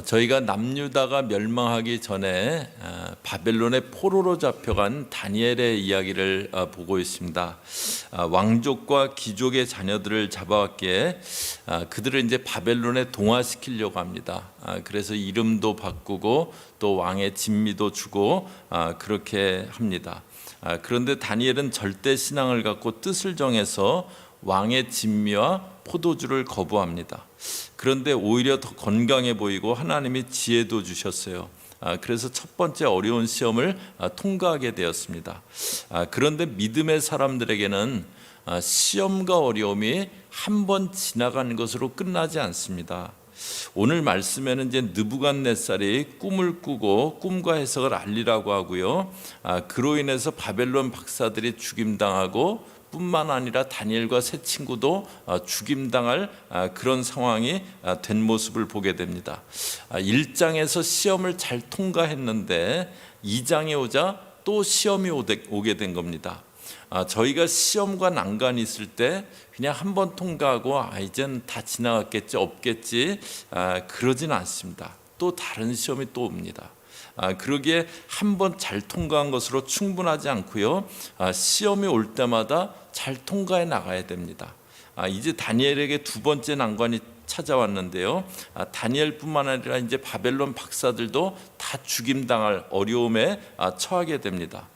저희가 남유다가 멸망하기 전에 바벨론의 포로로 잡혀간 다니엘의 이야기를 보고 있습니다. 왕족과 귀족의 자녀들을 잡아왔기에 그들을 이제 바벨론에 동화시키려고 합니다. 그래서 이름도 바꾸고 또 왕의 진미도 주고 그렇게 합니다. 그런데 다니엘은 절대 신앙을 갖고 뜻을 정해서 왕의 진미와 포도주를 거부합니다. 그런데 오히려 더 건강해 보이고 하나님이 지혜도 주셨어요. 그래서 첫 번째 어려운 시험을 통과하게 되었습니다. 그런데 믿음의 사람들에게는 시험과 어려움이 한 번 지나가는 것으로 끝나지 않습니다. 오늘 말씀에는 이제 느부갓네살이 꿈을 꾸고 꿈과 해석을 알리라고 하고요. 그로 인해서 바벨론 박사들이 죽임당하고 뿐만 아니라 다니엘과 세 친구도 죽임당할 그런 상황이 된 모습을 보게 됩니다. 1장에서 시험을 잘 통과했는데 2장에 오자 또 시험이 오게 된 겁니다. 저희가 시험과 난관이 있을 때 그냥 한번 통과하고 이젠 다 지나갔겠지 없겠지 그러진 않습니다. 또 다른 시험이 또 옵니다. 그러기에 한번 잘 통과한 것으로 충분하지 않고요. 시험이 올 때마다 잘 통과해 나가야 됩니다. 이제 다니엘에게 두 번째 난관이 찾아왔는데요. 다니엘뿐만 아니라 이제 바벨론 박사들도 다 죽임당할 어려움에 처하게 됩니다.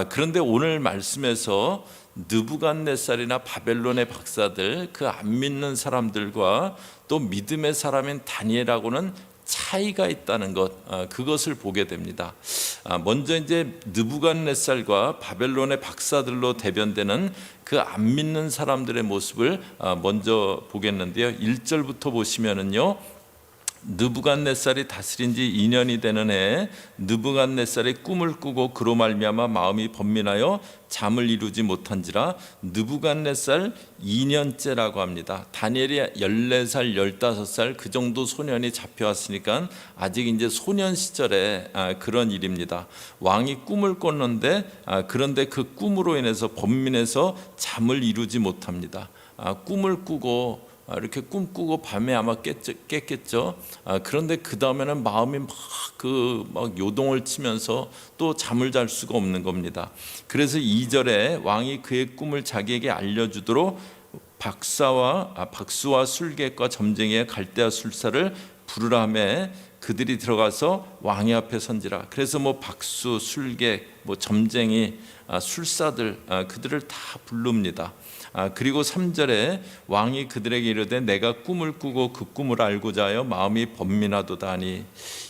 그런데 오늘 말씀에서 느부갓네살이나 바벨론의 박사들, 그 안 믿는 사람들과 또 믿음의 사람인 다니엘하고는 차이가 있다는 것, 그것을 보게 됩니다. 먼저 이제 느부갓네살과 바벨론의 박사들로 대변되는 그 안 믿는 사람들의 모습을 먼저 보겠는데요. 1절부터 보시면은요. 느부갓네살이 다스린 지 2년이 되는 해에 느부갓네살이 꿈을 꾸고 그로 말미암아 마음이 번민하여 잠을 이루지 못한지라 느부갓네살 2년째라고 합니다. 다니엘이 14살, 15살 그 정도 소년이 잡혀왔으니까 아직 이제 소년 시절에 그런 일입니다. 왕이 꿈을 꿨는데 그런데 그 꿈으로 인해서 번민해서 잠을 이루지 못합니다. 꿈을 꾸고 이렇게 꿈꾸고 밤에 아마 깼겠죠. 그런데 그 다음에는 마음이 막 요동을 치면서 또 잠을 잘 수가 없는 겁니다. 그래서 2절에 왕이 그의 꿈을 자기에게 알려주도록 박수와 술객과 점쟁이의 갈대아 술사를 부르라며 그들이 들어가서 왕의 앞에 선지라. 그래서 박수, 술객, 점쟁이, 술사들 그들을 다 부릅니다. 그리고 3절에 왕이 그들에게 이르되 내가 꿈을 꾸고 그 꿈을 알고자 하여 마음이 번민하도다 하니,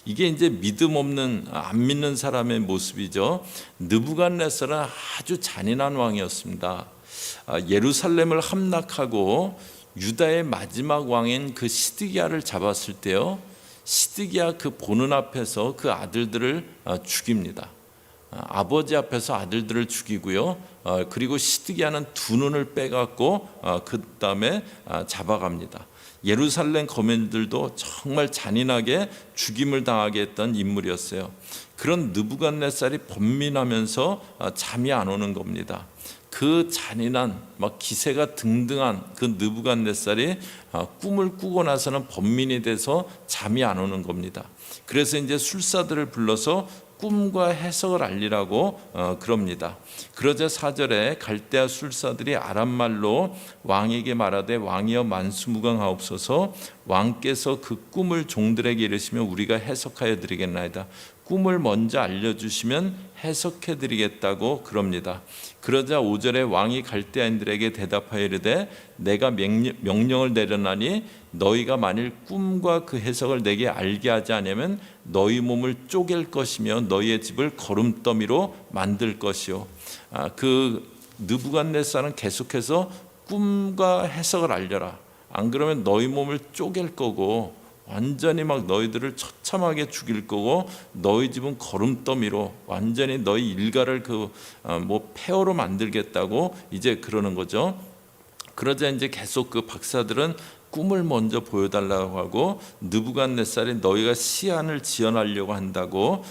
이게 이제 믿음 없는 안 믿는 사람의 모습이죠. 느부갓네살은 아주 잔인한 왕이었습니다. 예루살렘을 함락하고 유다의 마지막 왕인 그 시드기야를 잡았을 때요, 시드기야 그 보는 앞에서 그 아들들을 죽입니다. 아버지 앞에서 아들들을 죽이고요. 그리고 시드기야는 두 눈을 빼갖고 그 다음에 잡아갑니다. 예루살렘 거민들도 정말 잔인하게 죽임을 당하게 했던 인물이었어요. 그런 느부갓네살이 번민하면서 잠이 안 오는 겁니다. 그 잔인한 기세가 등등한 그 느부갓네살이 꿈을 꾸고 나서는 번민이 돼서 잠이 안 오는 겁니다. 그래서 이제 술사들을 불러서 꿈과 해석을 알리라고 그럽니다. 그러자 4절에 갈대아 술사들이 아람말로 왕에게 말하되 왕이여 만수무강하옵소서, 왕께서 그 꿈을 종들에게 이르시면 우리가 해석하여 드리겠나이다. 꿈을 먼저 알려주시면 해석해 드리겠다고 그럽니다. 그러자 5절에 왕이 갈대아인들에게 대답하여 이르되 내가 명령을 내려나니 너희가 만일 꿈과 그 해석을 내게 알게 하지 않으면 너희 몸을 쪼갤 것이며 너희의 집을 거름더미로 만들 것이요. 그 느부갓네살은 계속해서 꿈과 해석을 알려라. 안 그러면 너희 몸을 쪼갤 거고 완전히 너희들을 처참하게 죽일 거고 너희 집은 거름더미로 완전히 너희 일가를 폐허로 만들겠다고 이제 그러는 거죠. 그러자 이제 계속 그 박사들은 꿈을 먼저 보여달라고 하고 느부갓네살이 너희가 시안을 지어내려고 한다고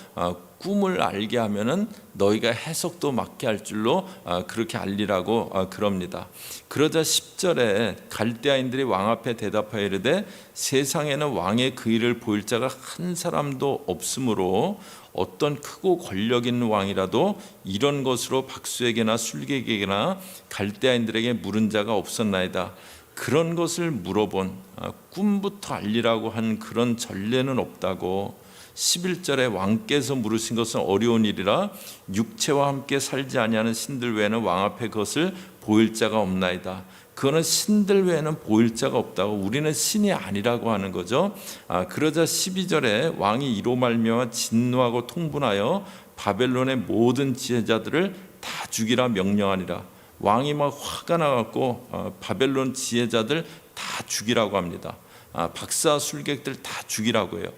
꿈을 알게 하면은 너희가 해석도 맞게 할 줄로 그렇게 알리라고 그럽니다. 그러자 10절에 갈대아인들이 왕 앞에 대답하여 이르되 세상에는 왕의 그 일을 보일 자가 한 사람도 없으므로 어떤 크고 권력 있는 왕이라도 이런 것으로 박수에게나 술객에게나 갈대아인들에게 물은 자가 없었나이다. 그런 것을 물어본 꿈부터 알리라고 한 그런 전례는 없다고. 11절에 왕께서 물으신 것은 어려운 일이라 육체와 함께 살지 아니하는 신들 외에는 왕 앞에 그것을 보일 자가 없나이다. 그거는 신들 외에는 보일 자가 없다고. 우리는 신이 아니라고 하는 거죠. 그러자 12절에 왕이 이로 말미암아 진노하고 통분하여 바벨론의 모든 지혜자들을 다 죽이라 명령하니라. 왕이 막 화가 나갖고 바벨론 지혜자들 다 죽이라고 합니다. 박사 술객들 다 죽이라고 해요.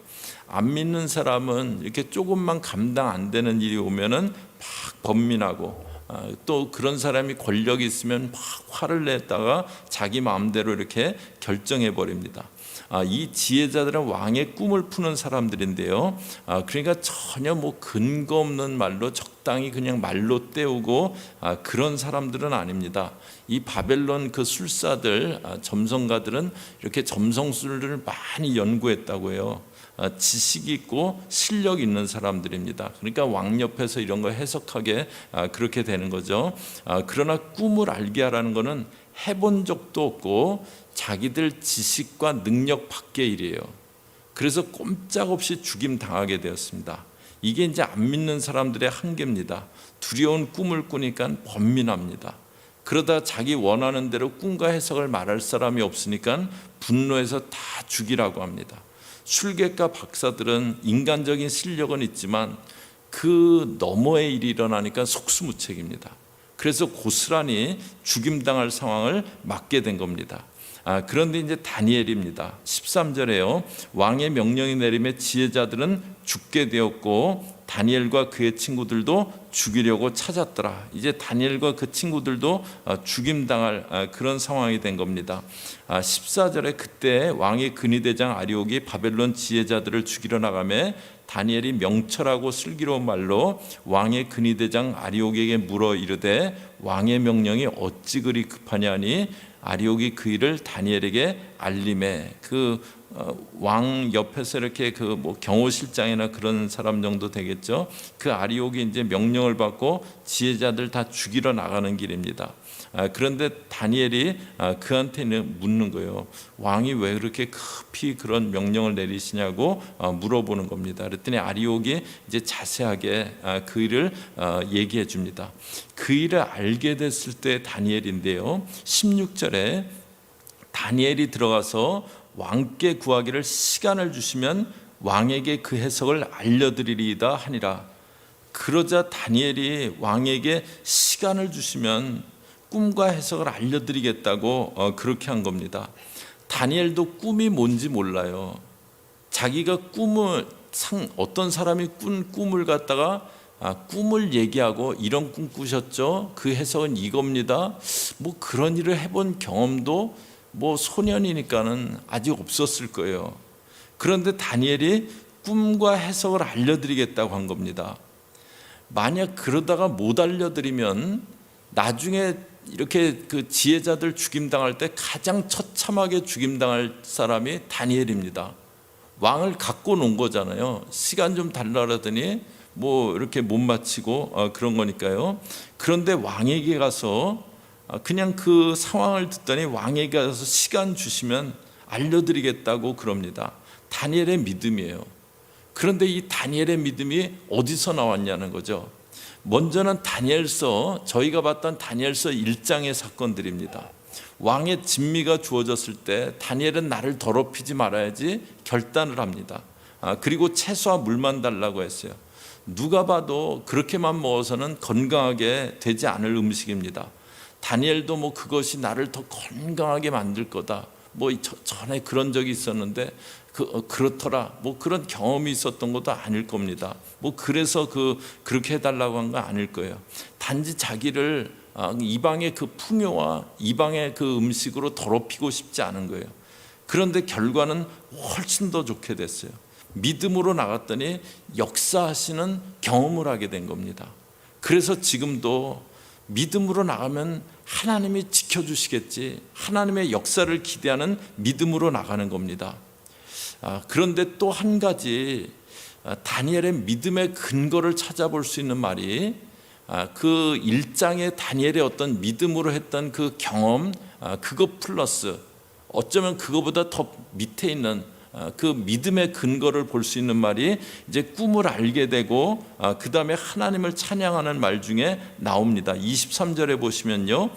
안 믿는 사람은 이렇게 조금만 감당 안 되는 일이 오면은 막 번민하고, 또 그런 사람이 권력이 있으면 막 화를 냈다가 자기 마음대로 이렇게 결정해 버립니다. 이 지혜자들은 왕의 꿈을 푸는 사람들인데요. 그러니까 전혀 뭐 근거 없는 말로 적당히 그냥 말로 때우고 그런 사람들은 아닙니다. 이 바벨론 그 술사들, 점성가들은 이렇게 점성술을 많이 연구했다고 해요. 지식이 있고 실력 있는 사람들입니다. 그러니까 왕 옆에서 이런 거 해석하게 그렇게 되는 거죠. 그러나 꿈을 알게 하라는 것은 해본 적도 없고 자기들 지식과 능력 밖의 일이에요. 그래서 꼼짝없이 죽임 당하게 되었습니다. 이게 이제 안 믿는 사람들의 한계입니다. 두려운 꿈을 꾸니까 번민합니다. 그러다 자기 원하는 대로 꿈과 해석을 말할 사람이 없으니까 분노해서 다 죽이라고 합니다. 술객과 박사들은 인간적인 실력은 있지만 그 너머의 일이 일어나니까 속수무책입니다. 그래서 고스란히 죽임당할 상황을 맞게 된 겁니다. 그런데 이제 다니엘입니다. 13절에요. 왕의 명령이 내림에 지혜자들은 죽게 되었고 다니엘과 그의 친구들도 죽이려고 찾았더라. 이제 다니엘과 그 친구들도 죽임당할 그런 상황이 된 겁니다. 14절에 그때 왕의 근위대장 아리옥이 바벨론 지혜자들을 죽이러 나가매 다니엘이 명철하고 슬기로운 말로 왕의 근위대장 아리옥에게 물어 이르되 왕의 명령이 어찌 그리 급하냐니 아리옥이 그 일을 다니엘에게 알림해. 왕 옆에서 이렇게 경호실장이나 그런 사람 정도 되겠죠. 그 아리옥이 이제 명령을 받고 지혜자들 다 죽이러 나가는 길입니다. 그런데 다니엘이 그한테 묻는 거예요. 왕이 왜 그렇게 급히 그런 명령을 내리시냐고 물어보는 겁니다. 그랬더니 아리옥이 이제 자세하게 그 일을 얘기해 줍니다. 그 일을 알게 됐을 때 다니엘인데요. 16절에 다니엘이 들어가서 왕께 구하기를 시간을 주시면 왕에게 그 해석을 알려드리리이다 하니라. 그러자 다니엘이 왕에게 시간을 주시면 꿈과 해석을 알려드리겠다고 그렇게 한 겁니다. 다니엘도 꿈이 뭔지 몰라요. 자기가 어떤 사람이 꾼 꿈을 갖다가 꿈을 얘기하고 이런 꿈 꾸셨죠? 그 해석은 이겁니다. 뭐 그런 일을 해본 경험도 소년이니까는 아직 없었을 거예요. 그런데 다니엘이 꿈과 해석을 알려드리겠다고 한 겁니다. 만약 그러다가 못 알려드리면 나중에 이렇게 그 지혜자들 죽임당할 때 가장 처참하게 죽임당할 사람이 다니엘입니다. 왕을 갖고 논 거잖아요. 시간 좀 달라라더니 이렇게 못 마치고 그런 거니까요. 그런데 왕에게 가서 그냥 그 상황을 듣더니 왕에게 가서 시간 주시면 알려드리겠다고 그럽니다. 다니엘의 믿음이에요. 그런데 이 다니엘의 믿음이 어디서 나왔냐는 거죠. 먼저는 다니엘서, 저희가 봤던 다니엘서 1장의 사건들입니다. 왕의 진미가 주어졌을 때 다니엘은 나를 더럽히지 말아야지 결단을 합니다. 그리고 채소와 물만 달라고 했어요. 누가 봐도 그렇게만 먹어서는 건강하게 되지 않을 음식입니다. 다니엘도 그것이 나를 더 건강하게 만들 거다. 전에 그런 적이 있었는데 그렇더라. 그런 경험이 있었던 것도 아닐 겁니다. 그래서 그렇게 해달라고 한 건 아닐 거예요. 단지 자기를 이방의 그 풍요와 이방의 그 음식으로 더럽히고 싶지 않은 거예요. 그런데 결과는 훨씬 더 좋게 됐어요. 믿음으로 나갔더니 역사하시는 경험을 하게 된 겁니다. 그래서 지금도 믿음으로 나가면 하나님이 지켜주시겠지, 하나님의 역사를 기대하는 믿음으로 나가는 겁니다. 그런데 또 한 가지 다니엘의 믿음의 근거를 찾아볼 수 있는 말이, 그 1장의 다니엘의 어떤 믿음으로 했던 그 경험, 그것 플러스 어쩌면 그거보다 더 밑에 있는 그 믿음의 근거를 볼 수 있는 말이 이제 꿈을 알게 되고 그 다음에 하나님을 찬양하는 말 중에 나옵니다. 23절에 보시면요,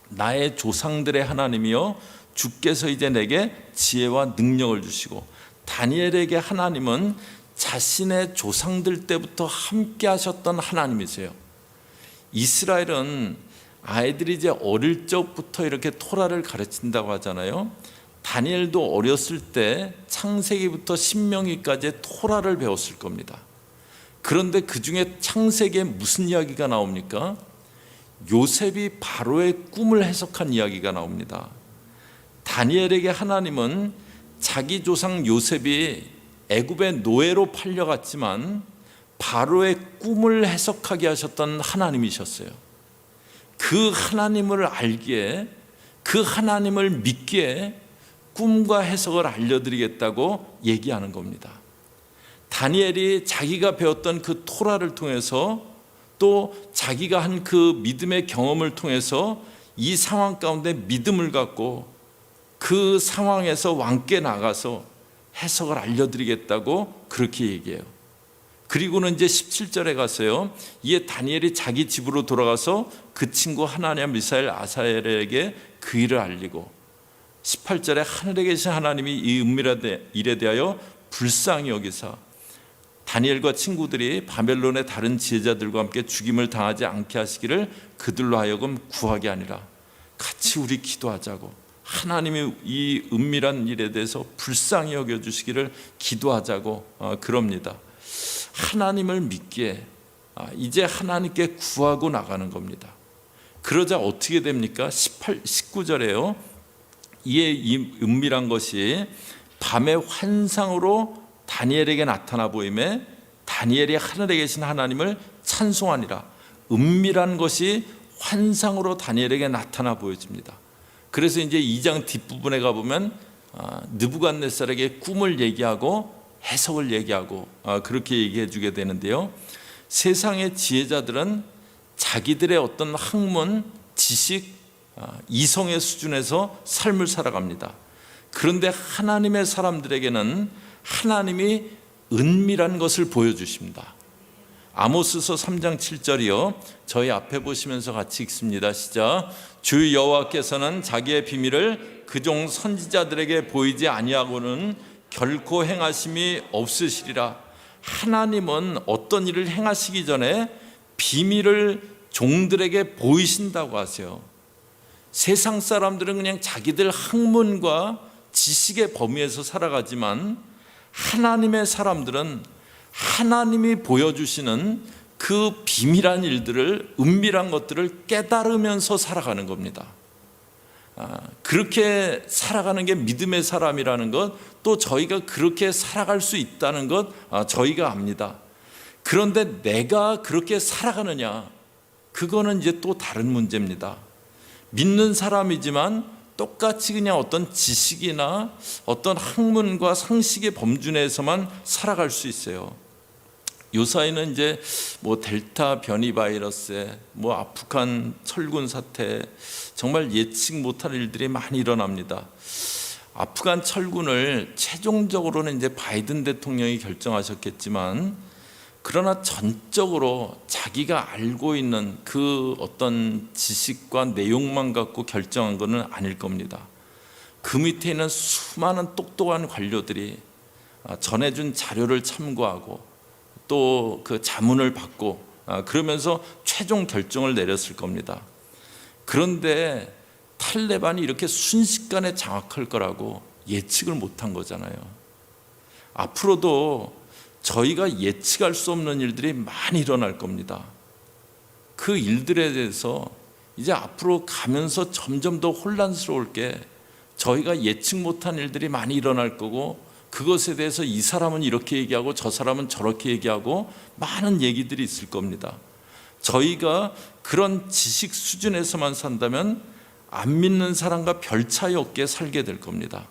나의 조상들의 하나님이여 주께서 이제 내게 지혜와 능력을 주시고, 다니엘에게 하나님은 자신의 조상들 때부터 함께 하셨던 하나님이세요. 이스라엘은 아이들이 이제 어릴 적부터 이렇게 토라를 가르친다고 하잖아요. 다니엘도 어렸을 때 창세기부터 신명기까지 토라를 배웠을 겁니다. 그런데 그 중에 창세기에 무슨 이야기가 나옵니까? 요셉이 바로의 꿈을 해석한 이야기가 나옵니다. 다니엘에게 하나님은 자기 조상 요셉이 애굽의 노예로 팔려갔지만 바로의 꿈을 해석하게 하셨던 하나님이셨어요. 그 하나님을 알기에, 그 하나님을 믿기에 꿈과 해석을 알려드리겠다고 얘기하는 겁니다. 다니엘이 자기가 배웠던 그 토라를 통해서, 또 자기가 한 그 믿음의 경험을 통해서 이 상황 가운데 믿음을 갖고 그 상황에서 왕께 나가서 해석을 알려드리겠다고 그렇게 얘기해요. 그리고는 이제 17절에 가서요, 이에 다니엘이 자기 집으로 돌아가서 그 친구 하나냐, 미사엘, 아사엘에게 그 일을 알리고, 18절에 하늘에 계신 하나님이 이 은밀한 일에 대하여 불쌍히 여기사 다니엘과 친구들이 바벨론의 다른 지혜자들과 함께 죽임을 당하지 않게 하시기를 그들로 하여금 구하게 아니라 같이 우리 기도하자고, 하나님이 이 은밀한 일에 대해서 불쌍히 여겨주시기를 기도하자고 그럽니다. 하나님을 믿기에 이제 하나님께 구하고 나가는 겁니다. 그러자 어떻게 됩니까? 19절에요. 이에 이 은밀한 것이 밤의 환상으로 다니엘에게 나타나 보임에 다니엘이 하늘에 계신 하나님을 찬송하니라. 은밀한 것이 환상으로 다니엘에게 나타나 보여집니다. 그래서 이제 2장 뒷부분에 가보면 느부갓네살에게 꿈을 얘기하고 해석을 얘기하고 그렇게 얘기해 주게 되는데요, 세상의 지혜자들은 자기들의 어떤 학문, 지식, 이성의 수준에서 삶을 살아갑니다. 그런데 하나님의 사람들에게는 하나님이 은밀한 것을 보여주십니다. 아모스서 3장 7절이요, 저희 앞에 보시면서 같이 읽습니다. 시작. 주 여호와께서는 자기의 비밀을 그종 선지자들에게 보이지 아니하고는 결코 행하심이 없으시리라. 하나님은 어떤 일을 행하시기 전에 비밀을 종들에게 보이신다고 하세요. 세상 사람들은 그냥 자기들 학문과 지식의 범위에서 살아가지만 하나님의 사람들은 하나님이 보여주시는 그 비밀한 일들을, 은밀한 것들을 깨달으면서 살아가는 겁니다. 그렇게 살아가는 게 믿음의 사람이라는 것, 또 저희가 그렇게 살아갈 수 있다는 것 저희가 압니다. 그런데 내가 그렇게 살아가느냐, 그거는 이제 또 다른 문제입니다. 믿는 사람이지만 똑같이 그냥 어떤 지식이나 어떤 학문과 상식의 범주 내에서만 살아갈 수 있어요. 요사이는 이제 델타 변이 바이러스에 아프간 철군 사태, 정말 예측 못할 일들이 많이 일어납니다. 아프간 철군을 최종적으로는 이제 바이든 대통령이 결정하셨겠지만, 그러나 전적으로 자기가 알고 있는 그 어떤 지식과 내용만 갖고 결정한 것은 아닐 겁니다. 그 밑에 있는 수많은 똑똑한 관료들이 전해준 자료를 참고하고 또 그 자문을 받고 그러면서 최종 결정을 내렸을 겁니다. 그런데 탈레반이 이렇게 순식간에 장악할 거라고 예측을 못한 거잖아요. 앞으로도 저희가 예측할 수 없는 일들이 많이 일어날 겁니다. 그 일들에 대해서 이제 앞으로 가면서 점점 더 혼란스러울 게, 저희가 예측 못한 일들이 많이 일어날 거고 그것에 대해서 이 사람은 이렇게 얘기하고 저 사람은 저렇게 얘기하고 많은 얘기들이 있을 겁니다. 저희가 그런 지식 수준에서만 산다면 안 믿는 사람과 별 차이 없게 살게 될 겁니다.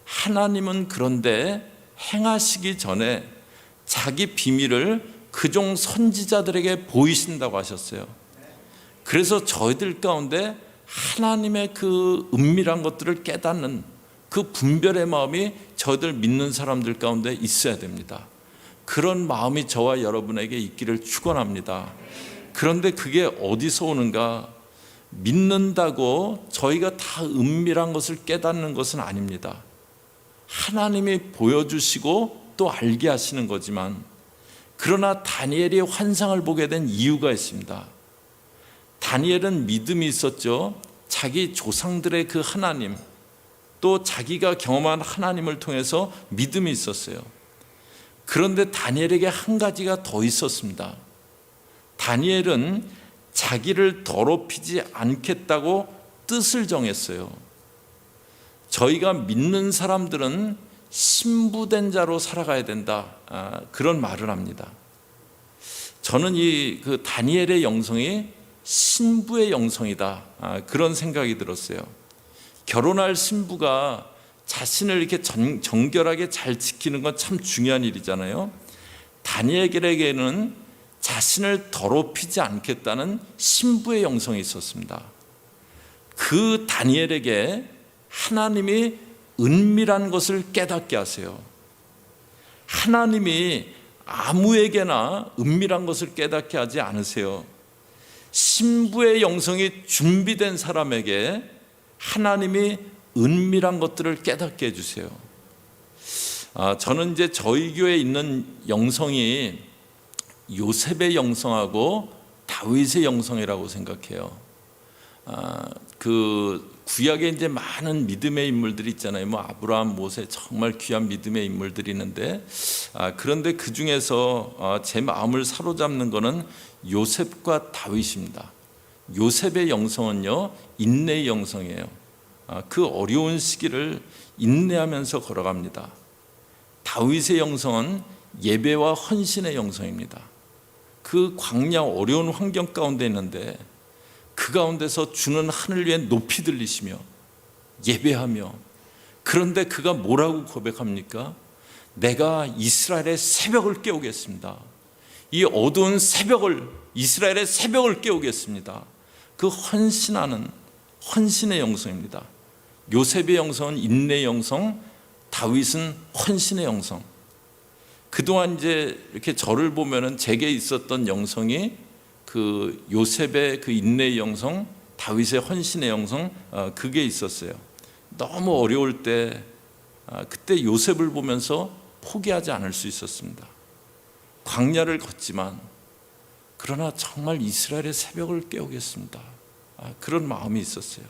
하나님은 그런데 행하시기 전에 자기 비밀을 그종 선지자들에게 보이신다고 하셨어요. 그래서 저희들 가운데 하나님의 그 은밀한 것들을 깨닫는 그 분별의 마음이 저희들 믿는 사람들 가운데 있어야 됩니다. 그런 마음이 저와 여러분에게 있기를 축원합니다. 그런데 그게 어디서 오는가? 믿는다고 저희가 다 은밀한 것을 깨닫는 것은 아닙니다. 하나님이 보여주시고 또 알게 하시는 거지만, 그러나 다니엘이 환상을 보게 된 이유가 있습니다. 다니엘은 믿음이 있었죠. 자기 조상들의 그 하나님, 또 자기가 경험한 하나님을 통해서 믿음이 있었어요. 그런데 다니엘에게 한 가지가 더 있었습니다. 다니엘은 자기를 더럽히지 않겠다고 뜻을 정했어요. 저희가 믿는 사람들은 신부된 자로 살아가야 된다, 그런 말을 합니다. 저는 그 다니엘의 영성이 신부의 영성이다, 그런 생각이 들었어요. 결혼할 신부가 자신을 이렇게 정결하게 잘 지키는 건 참 중요한 일이잖아요. 다니엘에게는 자신을 더럽히지 않겠다는 신부의 영성이 있었습니다. 그 다니엘에게 하나님이 은밀한 것을 깨닫게 하세요. 하나님이 아무에게나 은밀한 것을 깨닫게 하지 않으세요. 신부의 영성이 준비된 사람에게 하나님이 은밀한 것들을 깨닫게 해주세요. 저는 이제 저희 교회에 있는 영성이 요셉의 영성하고 다윗의 영성이라고 생각해요. 그 구약에 이제 많은 믿음의 인물들이 있잖아요. 뭐 아브라함, 모세, 정말 귀한 믿음의 인물들이 있는데, 그런데 그 중에서 제 마음을 사로잡는 것은 요셉과 다윗입니다. 요셉의 영성은요, 인내의 영성이에요. 그 어려운 시기를 인내하면서 걸어갑니다. 다윗의 영성은 예배와 헌신의 영성입니다. 그 광야 어려운 환경 가운데 있는데 그 가운데서 주는 하늘 위에 높이 들리시며 예배하며, 그런데 그가 뭐라고 고백합니까? 내가 이스라엘의 새벽을 깨우겠습니다. 이 어두운 새벽을, 이스라엘의 새벽을 깨우겠습니다. 그 헌신하는 헌신의 영성입니다. 요셉의 영성은 인내의 영성, 다윗은 헌신의 영성. 그동안 이제 이렇게 저를 보면은 제게 있었던 영성이 그 요셉의 그 인내의 영성, 다윗의 헌신의 영성, 그게 있었어요. 너무 어려울 때 그때 요셉을 보면서 포기하지 않을 수 있었습니다. 광야를 걷지만 그러나 정말 이스라엘의 새벽을 깨우겠습니다, 그런 마음이 있었어요.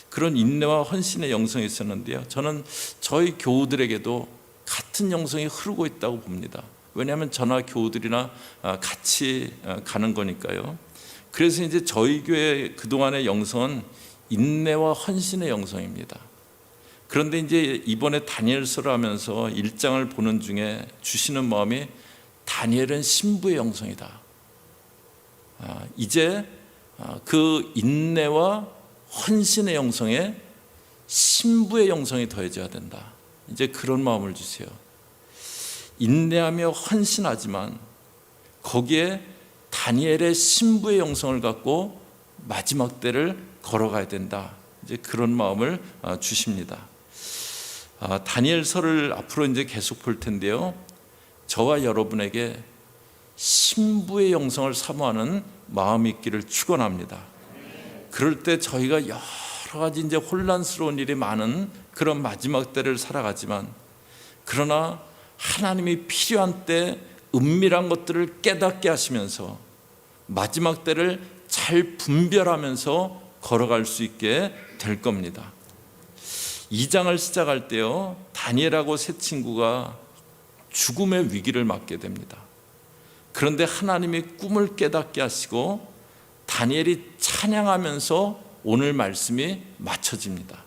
그런 인내와 헌신의 영성이 있었는데요, 저는 저희 교우들에게도 같은 영성이 흐르고 있다고 봅니다. 왜냐하면 저나 교우들이나 같이 가는 거니까요. 그래서 이제 저희 교회 그동안의 영성은 인내와 헌신의 영성입니다. 그런데 이제 이번에 다니엘서를 하면서 1장을 보는 중에 주시는 마음이 다니엘은 신부의 영성이다. 이제 그 인내와 헌신의 영성에 신부의 영성이 더해져야 된다. 이제 그런 마음을 주세요. 인내하며 헌신하지만 거기에 다니엘의 신부의 영성을 갖고 마지막 때를 걸어가야 된다. 이제 그런 마음을 주십니다. 다니엘서를 앞으로 이제 계속 볼 텐데요, 저와 여러분에게 신부의 영성을 사모하는 마음이 있기를 축원합니다. 그럴 때 저희가 여러 가지 이제 혼란스러운 일이 많은 그런 마지막 때를 살아가지만, 그러나 하나님이 필요한 때 은밀한 것들을 깨닫게 하시면서 마지막 때를 잘 분별하면서 걸어갈 수 있게 될 겁니다. 2장을 시작할 때요, 다니엘하고 세 친구가 죽음의 위기를 맞게 됩니다. 그런데 하나님이 꿈을 깨닫게 하시고 다니엘이 찬양하면서 오늘 말씀이 맞춰집니다.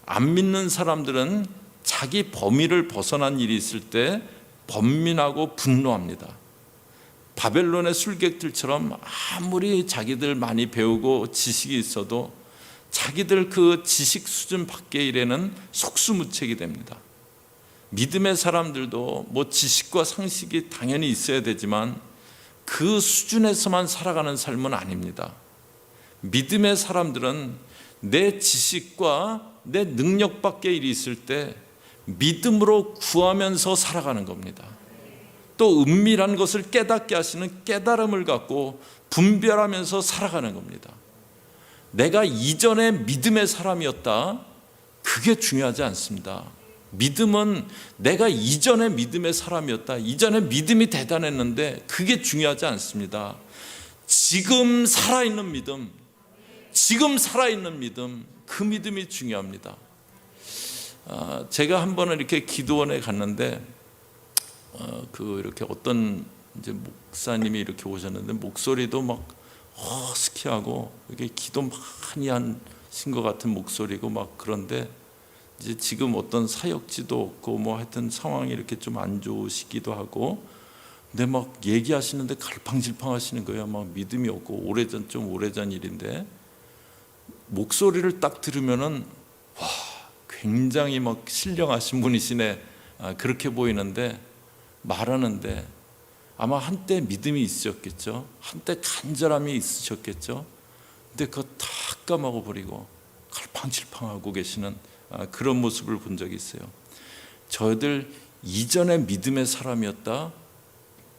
안 믿는 사람들은 자기 범위를 벗어난 일이 있을 때 번민하고 분노합니다. 바벨론의 술객들처럼 아무리 자기들 많이 배우고 지식이 있어도 자기들 그 지식 수준 밖의 일에는 속수무책이 됩니다. 믿음의 사람들도 뭐 지식과 상식이 당연히 있어야 되지만 그 수준에서만 살아가는 삶은 아닙니다. 믿음의 사람들은 내 지식과 내 능력 밖의 일이 있을 때 믿음으로 구하면서 살아가는 겁니다. 또 은밀한 것을 깨닫게 하시는 깨달음을 갖고 분별하면서 살아가는 겁니다. 내가 이전에 믿음의 사람이었다, 그게 중요하지 않습니다. 믿음은 내가 이전에 믿음의 사람이었다, 이전에 믿음이 대단했는데 그게 중요하지 않습니다. 지금 살아있는 믿음, 지금 살아있는 믿음, 그 믿음이 중요합니다. 제가 한 번은 이렇게 기도원에 갔는데 이렇게 어떤 이제 목사님이 이렇게 오셨는데 목소리도 막 허스키하고 이렇게 기도 많이 하신 것 같은 목소리고 막 그런데 이제 지금 어떤 사역지도 없고 뭐 하여튼 상황이 이렇게 좀 안 좋으시기도 하고 근데 막 얘기하시는데 갈팡질팡 하시는 거예요. 막 믿음이 없고 좀 오래전 일인데 목소리를 딱 들으면은 와, 굉장히 막 신령하신 분이시네, 그렇게 보이는데 말하는데 아마 한때 믿음이 있으셨겠죠. 한때 간절함이 있으셨겠죠. 근데 그거 다 까먹어 버리고 갈팡질팡하고 계시는 그런 모습을 본 적이 있어요. 저희들 이전에 믿음의 사람이었다,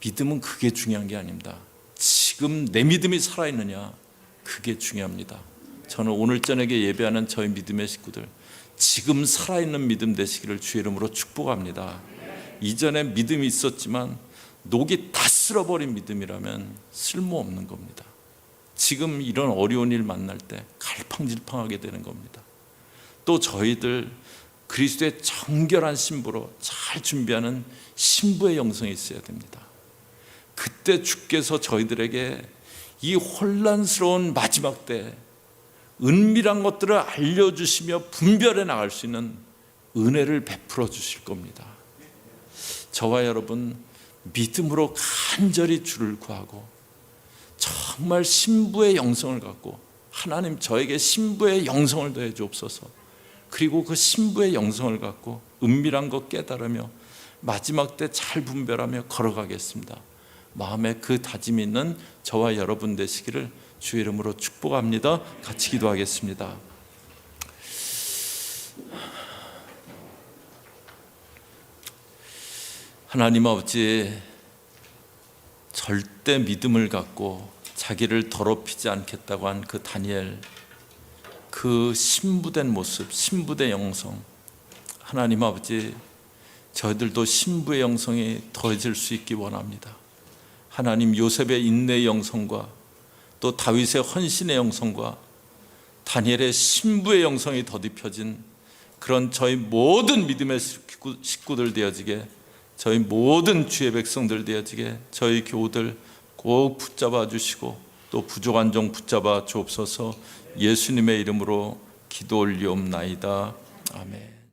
믿음은 그게 중요한 게 아닙니다. 지금 내 믿음이 살아있느냐, 그게 중요합니다. 저는 오늘 저녁에 예배하는 저희 믿음의 식구들, 지금 살아있는 믿음 되시기를 주의 이름으로 축복합니다. 이전에 믿음이 있었지만 녹이 다 쓸어버린 믿음이라면 쓸모없는 겁니다. 지금 이런 어려운 일 만날 때 갈팡질팡하게 되는 겁니다. 또 저희들 그리스도의 정결한 신부로 잘 준비하는 신부의 영성이 있어야 됩니다. 그때 주께서 저희들에게 이 혼란스러운 마지막 때 은밀한 것들을 알려주시며 분별해 나갈 수 있는 은혜를 베풀어 주실 겁니다. 저와 여러분 믿음으로 간절히 주를 구하고 정말 신부의 영성을 갖고 하나님 저에게 신부의 영성을 더해 주옵소서. 그리고 그 신부의 영성을 갖고 은밀한 것 깨달으며 마지막 때 잘 분별하며 걸어가겠습니다. 마음에 그 다짐이 있는 저와 여러분 되시기를 주의 이름으로 축복합니다. 같이 기도하겠습니다. 하나님 아버지, 절대 믿음을 갖고 자기를 더럽히지 않겠다고 한 그 다니엘, 그 신부된 모습, 신부된 영성, 하나님 아버지, 저희들도 신부의 영성이 더해질 수 있기 원합니다. 하나님, 요셉의 인내의 영성과 또 다윗의 헌신의 영성과 다니엘의 신부의 영성이 더딥혀진 그런 저희 모든 믿음의 식구들 되어지게, 저희 모든 주의 백성들 되어지게 저희 교우들 꼭 붙잡아 주시고 또 부족한 종 붙잡아 주옵소서. 예수님의 이름으로 기도 올리옵나이다. 아멘.